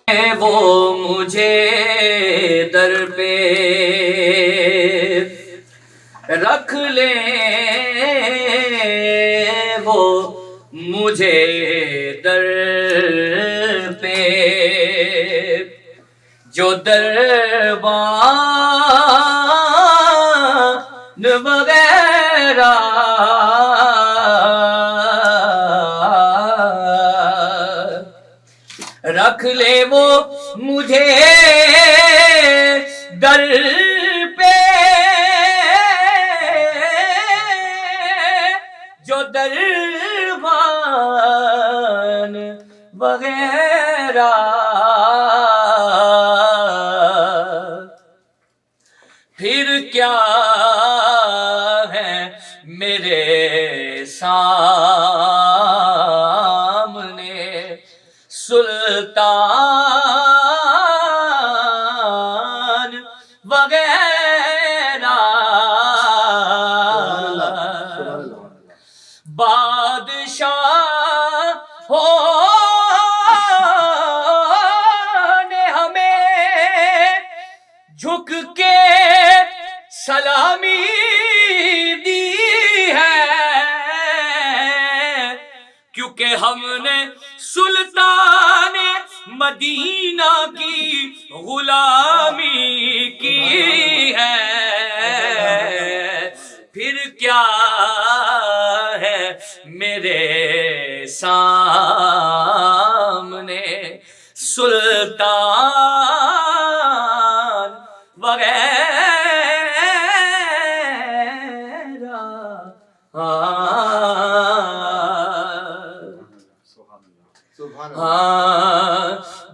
وہ مجھے در پہ رکھ لے، وہ مجھے در پہ جو دربان وغیرہ رکھ لے، وہ مجھے در پہ جو دربان وغیرہ پھر کیا ہے میرے سامنے سلطان وغیرہ بادشاہ نے ہمیں جھک کے سلامی دی ہے، کیونکہ ہم نے سلطان مدینہ کی غلامی کی ہے۔ پھر کیا ہے میرے سامنے سلطان وغیرہ۔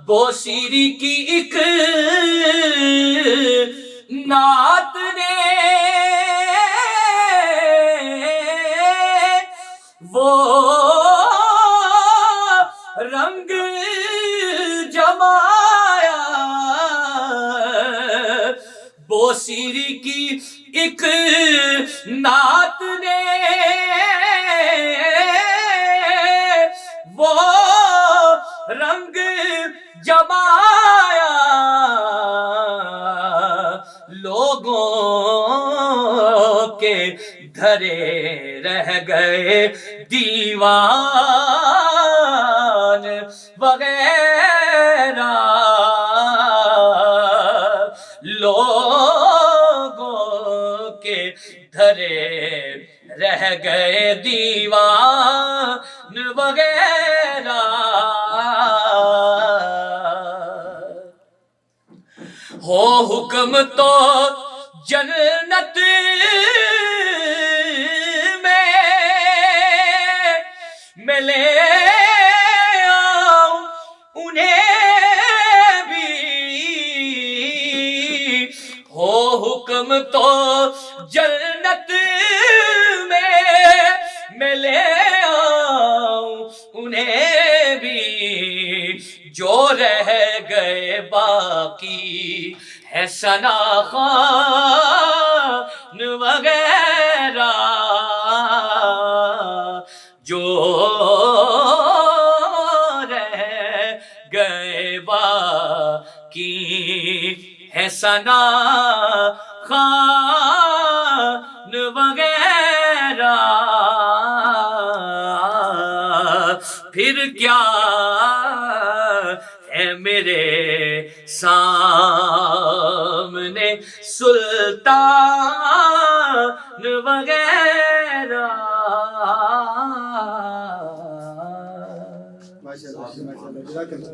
بوسیری کی ایک نعت نے وہ رنگ جمایا، بوسیری کی ایک نعت نے وہ رنگ جمایا، لوگوں کے دھرے رہ گئے دیوان وغیرہ، لوگوں کے دھرے رہ گئے دیوان وغیرہ۔ ہو حکم تو جنت میں لے آؤں انہیں بھی، ہو حکم تو جنت میں لے آؤں انہیں بھی، جو رہ گئے باقی ہے ثنا خوان وغیرہ، جو رہ گئے باقی ہے ثنا خوان وغیرہ، پھر کیا ہے میرے سامنے سلطان وغیرہ۔ ماشاءاللہ، جزاک اللہ۔